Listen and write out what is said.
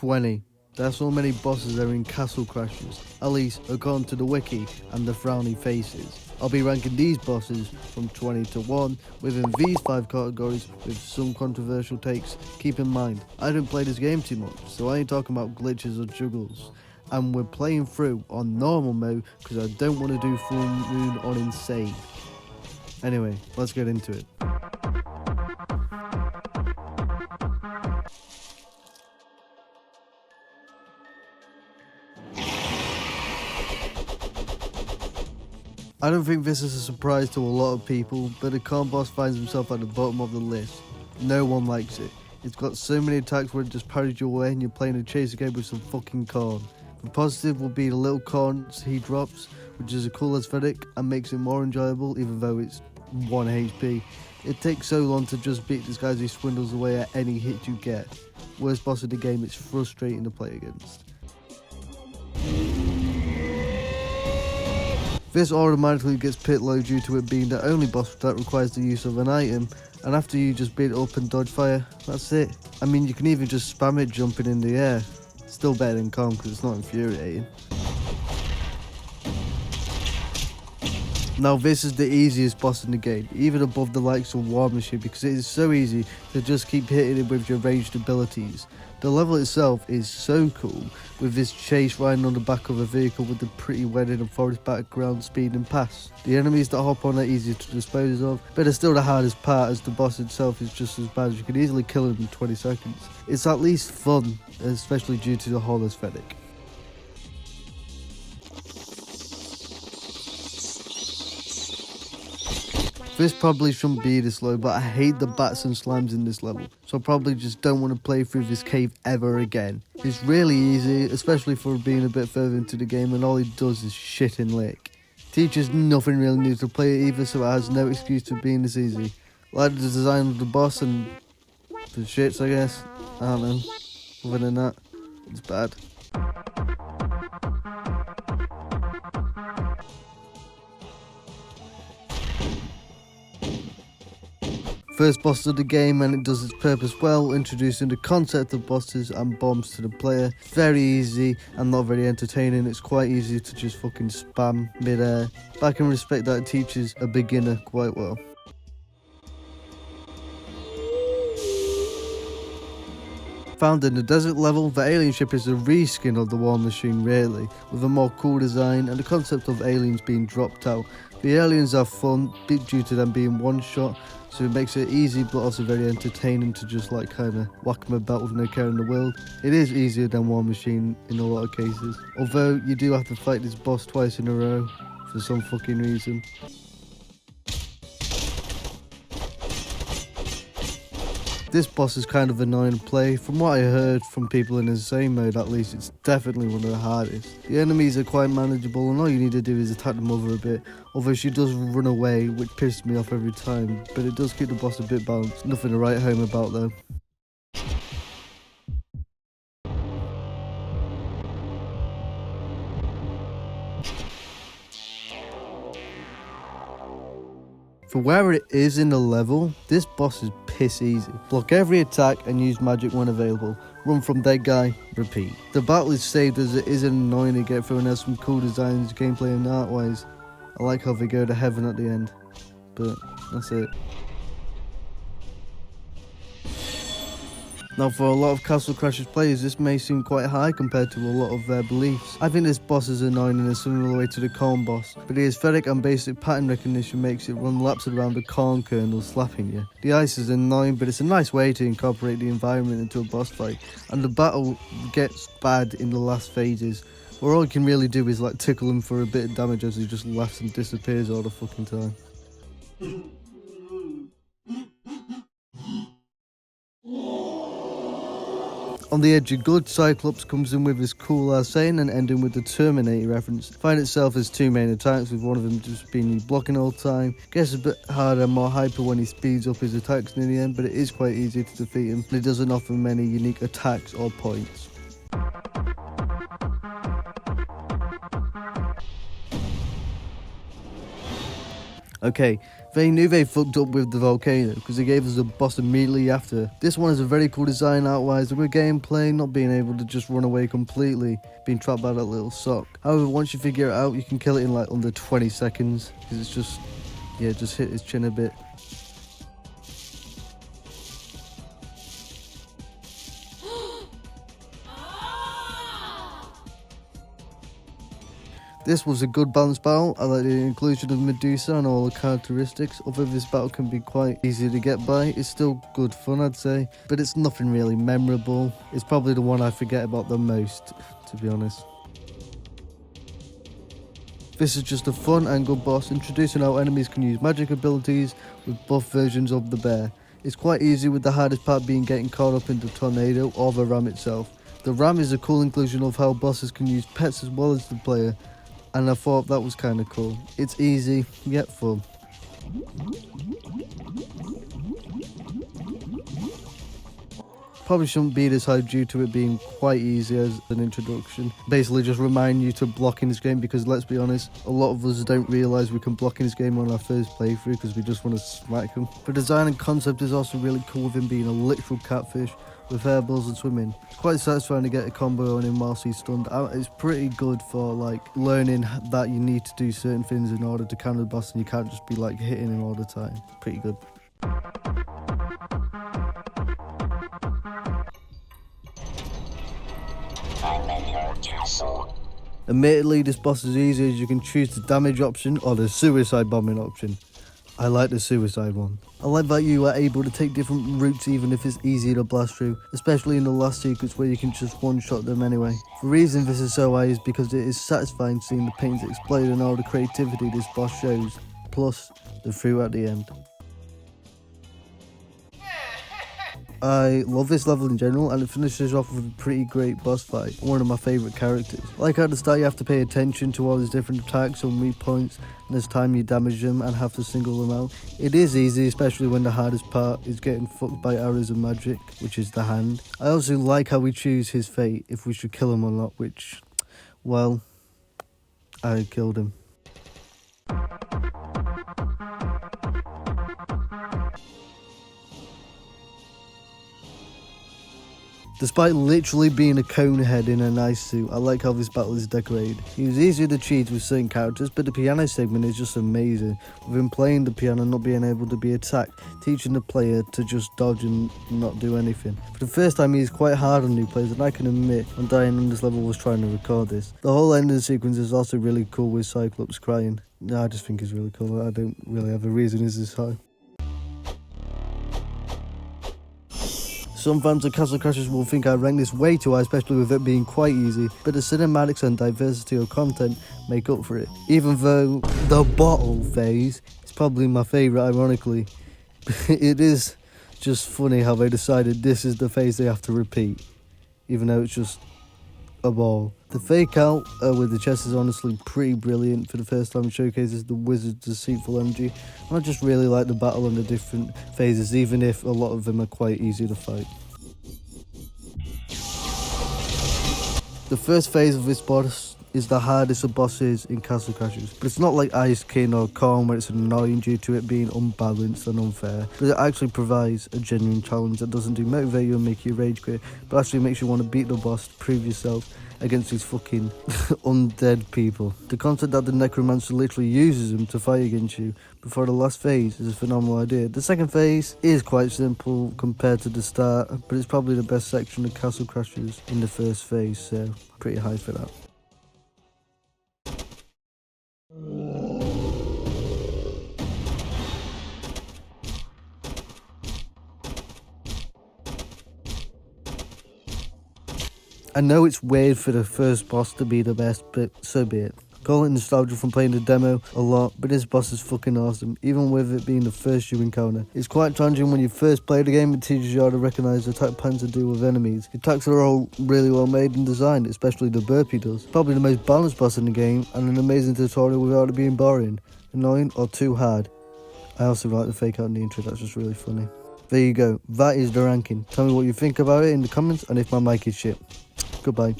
20. There's so many bosses that are in Castle Crashers, at least according to the wiki and the frowny faces. I'll be ranking these bosses from 20 to 1 within these 5 categories with some controversial takes. Keep in mind, I don't play this game too much, so I ain't talking about glitches or juggles. And we're playing through on normal mode because I don't want to do full moon on insane. Anyway, let's get into it. I don't think this is a surprise to a lot of people, but the Khan boss finds himself at the bottom of the list. No one likes it. It's got so many attacks where it just parries your way and you're playing a chase game with some fucking Khan. The positive will be the little Khans he drops, which is a cool aesthetic and makes it more enjoyable even though it's 1 HP. It takes so long to just beat this guy as he swindles away at any hit you get. Worst boss of the game, it's frustrating to play against. This automatically gets pit low due to it being the only boss that requires the use of an item, and after you just beat it up and dodge fire, that's it. I mean, you can even just spam it jumping in the air. Still better than calm because it's not infuriating. Now this is the easiest boss in the game, even above the likes of War Machine, because it is so easy to just keep hitting it with your ranged abilities. The level itself is so cool, with this chase riding on the back of a vehicle with the pretty weathered and forest background speeding past. The enemies that hop on are easier to dispose of, but it's still the hardest part as the boss itself is just as bad as you can easily kill him in 20 seconds. It's at least fun, especially due to the whole aesthetic. This probably shouldn't be this low, but I hate the bats and slimes in this level, so I probably just don't want to play through this cave ever again. It's really easy, especially for being a bit further into the game, and all he does is shit in lick. Teaches nothing really new to play it either, so it has no excuse for being this easy. Like the design of the boss and the shits, I guess. I don't know. Other than that, it's bad. First boss of the game, and it does its purpose well, introducing the concept of bosses and bombs to the player. Very easy and not very entertaining. It's quite easy to just fucking spam mid-air, but I can respect that it teaches a beginner quite well. Found in the desert level, the alien ship is a reskin of the War Machine really, with a more cool design and the concept of aliens being dropped out. The aliens are fun, due to them being one shot, so it makes it easy but also very entertaining to just like kinda whack them about with no care in the world. It is easier than War Machine in a lot of cases, although you do have to fight this boss twice in a row for some fucking reason. This boss is kind of annoying to play. From what I heard from people in the same mode, at least, it's definitely one of the hardest. The enemies are quite manageable and all you need to do is attack the mother a bit, although she does run away, which pisses me off every time, but it does keep the boss a bit balanced. Nothing to write home about though. For where it is in the level, this boss is piss easy. Block every attack and use magic when available. Run from dead guy, repeat. The battle is saved as it isn't annoying to get through and has some cool designs, gameplay and art wise. I like how they go to heaven at the end, but that's it. Now for a lot of Castle Crashers players, this may seem quite high compared to a lot of their beliefs. I think this boss is annoying in a similar way to the corn boss, but the aesthetic and basic pattern recognition makes it run laps around the corn kernel slapping you. The ice is annoying, but it's a nice way to incorporate the environment into a boss fight, and the battle gets bad in the last phases, where all you can really do is like tickle him for a bit of damage as he just laughs and disappears all the fucking time. On the edge of good, Cyclops comes in with his cool ass saying and ending with the Terminator reference. Find itself as 2 main attacks, with one of them just being you blocking all the time. Gets a bit harder and more hyper when he speeds up his attacks near the end, but it is quite easy to defeat him, and it doesn't offer many unique attacks or points. Okay, they knew they fucked up with the volcano because they gave us a boss immediately after. This one is a very cool design art-wise, the good gameplay, not being able to just run away completely, being trapped by that little sock. However, once you figure it out, you can kill it in like under 20 seconds because it's just, yeah, just hit his chin a bit. This was a good balanced battle. I like the inclusion of Medusa and all the characteristics. Although this battle can be quite easy to get by, it's still good fun, I'd say. But it's nothing really memorable. It's probably the one I forget about the most, to be honest. This is just a fun and good boss, introducing how enemies can use magic abilities with buff versions of the bear. It's quite easy, with the hardest part being getting caught up in the tornado or the ram itself. The ram is a cool inclusion of how bosses can use pets as well as the player, and I thought that was kind of cool. It's easy, yet fun. Probably shouldn't be this high due to it being quite easy as an introduction. Basically just remind you to block in this game because, let's be honest, a lot of us don't realise we can block in this game on our first playthrough because we just want to smack them. The design and concept is also really cool, with him being a literal catfish with hairballs and swimming. It's quite satisfying to get a combo on him whilst he's stunned. It's pretty good for like learning that you need to do certain things in order to counter the boss, and you can't just be like hitting him all the time. Pretty good. Admittedly, this boss is easy as you can choose the damage option or the suicide bombing option. I like the suicide one. I like that you are able to take different routes even if it's easier to blast through, especially in the last sequence where you can just one-shot them anyway. The reason this is so high is because it is satisfying seeing the paintings explode and all the creativity this boss shows, plus the fruit at the end. I love this level in general, and it finishes off with a pretty great boss fight, one of my favourite characters. Like at the start, you have to pay attention to all these different attacks and weak points, and as time you damage them and have to single them out. It is easy, especially when the hardest part is getting fucked by arrows and magic, which is the hand. I also like how we choose his fate, if we should kill him or not, which, well, I killed him. Despite literally being a cone head in a nice suit, I like how this battle is decorated. It was easier to cheat with certain characters, but the piano segment is just amazing. With him playing the piano and not being able to be attacked, teaching the player to just dodge and not do anything. For the first time, he is quite hard on new players, and I can admit, when dying on this level was trying to record this. The whole ending sequence is also really cool with Cyclops crying. I just think it's really cool. I don't really have a reason it's this high. Some fans of Castle Crashers will think I rank this way too high, especially with it being quite easy, but the cinematics and diversity of content make up for it. Even though the bottle phase is probably my favourite, ironically. It is just funny how they decided this is the phase they have to repeat, even though it's just a ball. The fake out with the chest is honestly pretty brilliant. For the first time, it showcases the wizard's deceitful energy. And I just really like the battle and the different phases, even if a lot of them are quite easy to fight. The first phase of this boss is the hardest of bosses in Castle Crashers, but it's not like Ice King or Corn where it's annoying due to it being unbalanced and unfair, but it actually provides a genuine challenge that doesn't demotivate you and make you rage quit, but actually makes you want to beat the boss to prove yourself against these fucking undead people. The concept that the necromancer literally uses them to fight against you before the last phase is a phenomenal idea. The second phase is quite simple compared to the start, but it's probably the best section of Castle Crashers in the first phase, so pretty high for that. I know it's weird for the first boss to be the best, but so be it. Call it nostalgia from playing the demo a lot, but this boss is fucking awesome, even with it being the first you encounter. It's quite challenging when you first play the game. It teaches you how to recognise the attack patterns to deal with enemies. The attacks are all really well made and designed, especially the burpee does. Probably the most balanced boss in the game, and an amazing tutorial without it being boring, annoying, or too hard. I also like the fake out in the intro, that's just really funny. There you go, that is the ranking. Tell me what you think about it in the comments, and if my mic is shit. Goodbye.